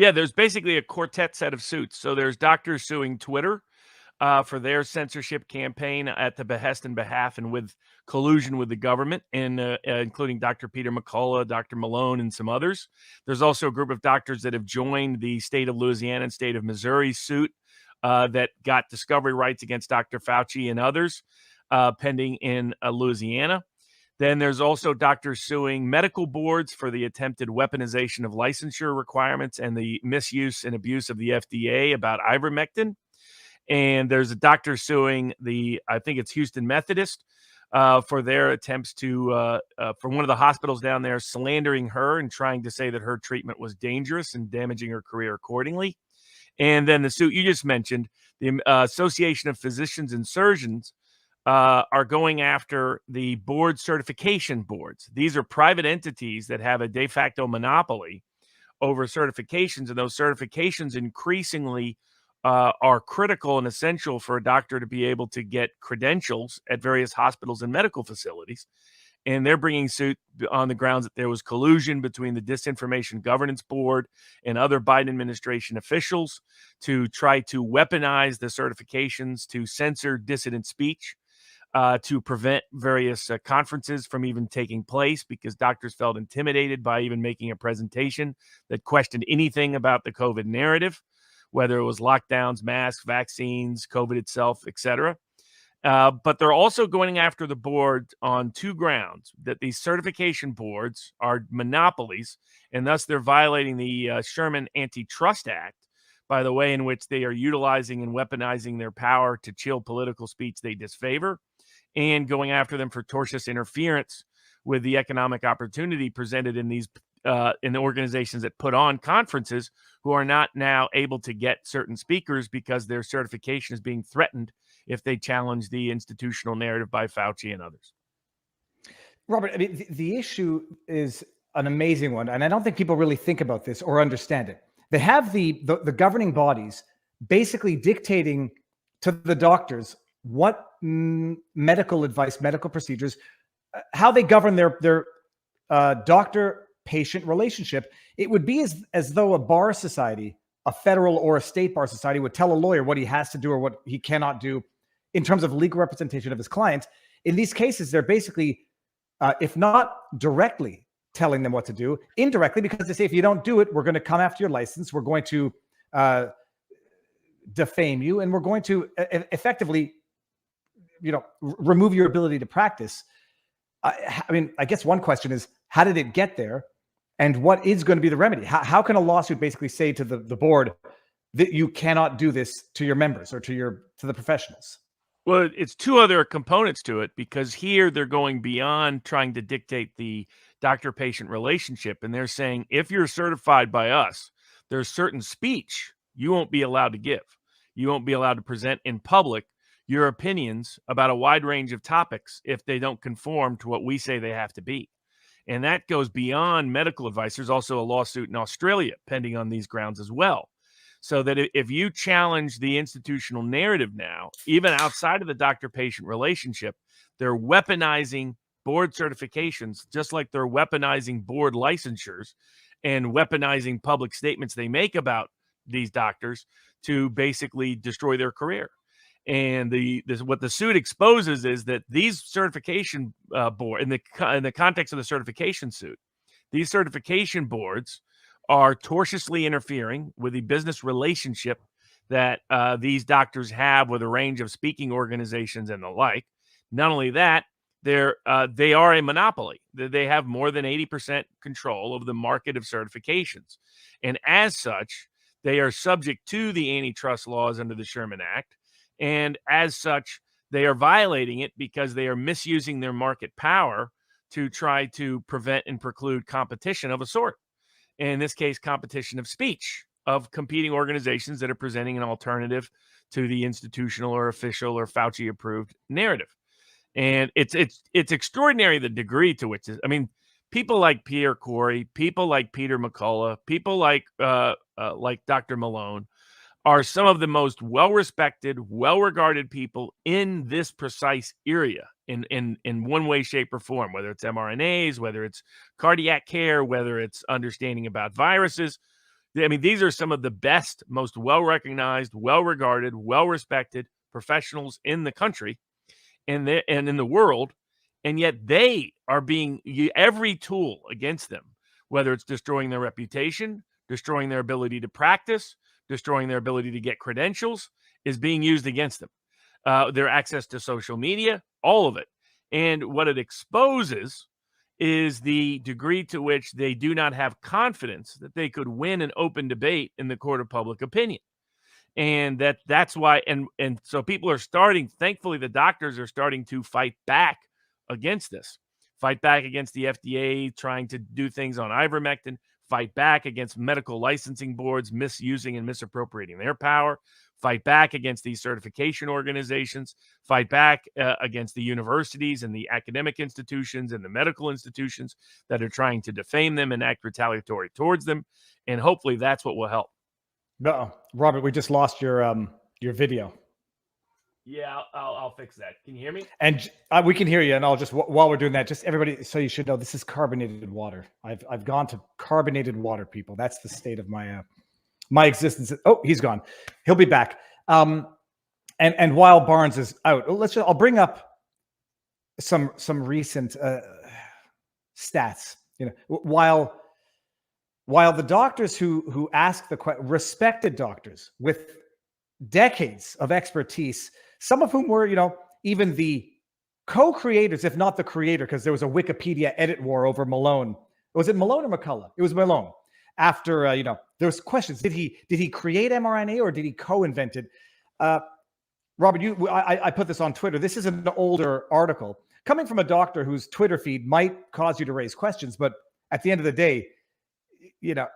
Yeah, there's basically a quartet set of suits. So there's doctors suing Twitter for their censorship campaign at the behest and behalf and with collusion with the government, and including Dr. Peter McCullough, Dr. Malone, and some others. There's also a group of doctors that have joined the state of Louisiana and state of Missouri suit that got discovery rights against Dr. Fauci and others pending in Louisiana. Then there's also doctors suing medical boards for the attempted weaponization of licensure requirements and the misuse and abuse of the FDA about ivermectin. And there's a doctor suing I think it's Houston Methodist, for their attempts for one of the hospitals down there slandering her and trying to say that her treatment was dangerous and damaging her career accordingly. And then the suit you just mentioned, the Association of Physicians and Surgeons, are going after the board certification boards. These are private entities that have a de facto monopoly over certifications, and those certifications increasingly are critical and essential for a doctor to be able to get credentials at various hospitals and medical facilities. And they're bringing suit on the grounds that there was collusion between the Disinformation Governance Board and other Biden administration officials to try to weaponize the certifications to censor dissident speech, to prevent various conferences from even taking place because doctors felt intimidated by even making a presentation that questioned anything about the COVID narrative, whether it was lockdowns, masks, vaccines, COVID itself, etc. But they're also going after the board on two grounds: that these certification boards are monopolies, and thus they're violating the Sherman Antitrust Act by the way in which they are utilizing and weaponizing their power to chill political speech they disfavor, and going after them for tortious interference with the economic opportunity presented in these in the organizations that put on conferences, who are not now able to get certain speakers because their certification is being threatened if they challenge the institutional narrative by Fauci and others. Robert, I mean, the issue is an amazing one, and I don't think people really think about this or understand it. They have the governing bodies basically dictating to the doctors what medical advice, medical procedures, how they govern their doctor-patient relationship. It would be as though a bar society, a federal or a state bar society, would tell a lawyer what he has to do or what he cannot do in terms of legal representation of his client. In these cases, they're basically, if not directly telling them what to do, indirectly, because they say, if you don't do it, we're going to come after your license, we're going to defame you, and we're going to effectively, remove your ability to practice. I mean, I guess one question is, how did it get there? And what is going to be the remedy? How can a lawsuit basically say to the board that you cannot do this to your members or to the professionals? Well, it's two other components to it, because here they're going beyond trying to dictate the doctor-patient relationship. And they're saying, if you're certified by us, there's certain speech you won't be allowed to give. You won't be allowed to present in public your opinions about a wide range of topics if they don't conform to what we say they have to be. And that goes beyond medical advice. There's also a lawsuit in Australia pending on these grounds as well. So that if you challenge the institutional narrative now, even outside of the doctor-patient relationship, they're weaponizing board certifications, just like they're weaponizing board licensures and weaponizing public statements they make about these doctors to basically destroy their career. And what the suit exposes is that these certification board, in the context of the certification suit, these certification boards are tortiously interfering with the business relationship that these doctors have with a range of speaking organizations and the like. Not only that, they are a monopoly. They have more than 80% control of the market of certifications. And as such, they are subject to the antitrust laws under the Sherman Act. And as such, they are violating it because they are misusing their market power to try to prevent and preclude competition of a sort. In this case, competition of speech of competing organizations that are presenting an alternative to the institutional or official or Fauci-approved narrative. And it's extraordinary the degree to which people like Pierre Corey, people like Peter McCullough, people like Dr. Malone are some of the most well-respected, well-regarded people in this precise area in one way, shape, or form, whether it's mRNAs, whether it's cardiac care, whether it's understanding about viruses. I mean, these are some of the best, most well-recognized, well-regarded, well-respected professionals in the country and in the world, and yet they are being every tool against them, whether it's destroying their reputation, destroying their ability to practice, destroying their ability to get credentials, is being used against them. Their access to social media, all of it. And what it exposes is the degree to which they do not have confidence that they could win an open debate in the court of public opinion. And that's why, and so people are starting, thankfully the doctors are starting to fight back against this, fight back against the FDA trying to do things on ivermectin, fight back against medical licensing boards misusing and misappropriating their power, fight back against these certification organizations, fight back against the universities and the academic institutions and the medical institutions that are trying to defame them and act retaliatory towards them. And hopefully that's what will help. No, Robert, we just lost your video. Yeah, I'll fix that. Can you hear me? And we can hear you. And I'll just, while we're doing that, just everybody, so you should know, this is carbonated water. I've gone to carbonated water, people. That's the state of my my existence. Oh, he's gone. He'll be back. And while Barnes is out, I'll bring up some recent stats. You know, while the doctors who ask the question, respected doctors with decades of expertise, some of whom were, you know, even the co-creators, if not the creator, because there was a Wikipedia edit war over Malone. Was it Malone or McCullough? It was Malone. After, you know, there's questions. Did he create mRNA or did he co-invent it? Robert, I put this on Twitter. This is an older article coming from a doctor whose Twitter feed might cause you to raise questions. But at the end of the day, you know,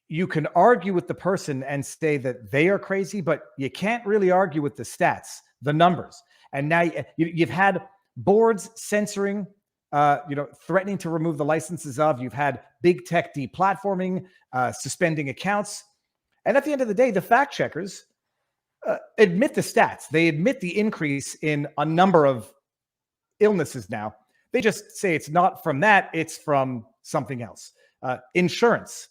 you can argue with the person and say that they are crazy, but you can't really argue with the stats, the numbers. And now you've had boards censoring, you know, threatening to remove the licenses of. You've had big tech deplatforming, suspending accounts. And at the end of the day, the fact checkers admit the stats. They admit the increase in a number of illnesses now. They just say it's not from that, it's from something else. Insurance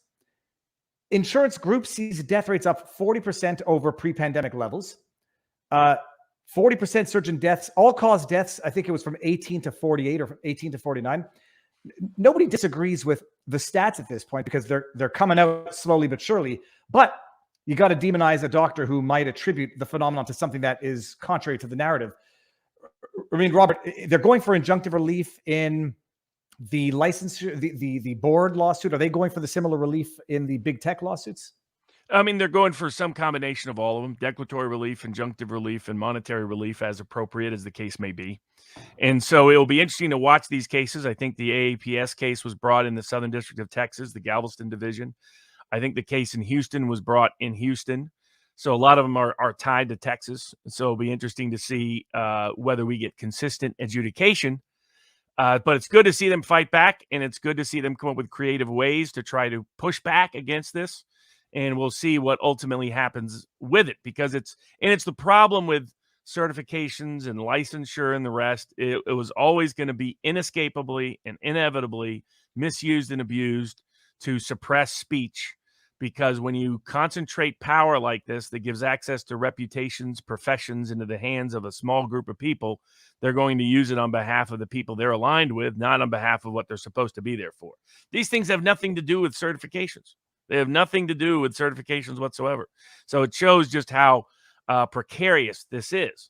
group sees death rates up 40% over pre-pandemic levels. 40% surge in deaths, all-cause deaths. I think it was from 18 to 48 or from 18 to 49. Nobody disagrees with the stats at this point because they're coming out slowly but surely. But you got to demonize a doctor who might attribute the phenomenon to something that is contrary to the narrative. I mean, Robert, they're going for injunctive relief in the licensure, the board lawsuit. Are they going for the similar relief in the big tech lawsuits? I mean, they're going for some combination of all of them: declaratory relief, injunctive relief, and monetary relief as appropriate as the case may be. And so it'll be interesting to watch these cases. I think the AAPS case was brought in the Southern District of Texas, the Galveston division. I think the case in Houston was brought in Houston. So a lot of them are tied to Texas. So it'll be interesting to see whether we get consistent adjudication. But it's good to see them fight back, and it's good to see them come up with creative ways to try to push back against this. And we'll see what ultimately happens with it, because it's the problem with certifications and licensure and the rest. It was always going to be inescapably and inevitably misused and abused to suppress speech, because when you concentrate power like this that gives access to reputations, professions into the hands of a small group of people, they're going to use it on behalf of the people they're aligned with, not on behalf of what they're supposed to be there for. These things have nothing to do with certifications. They have nothing to do with certifications whatsoever. So it shows just how precarious this is.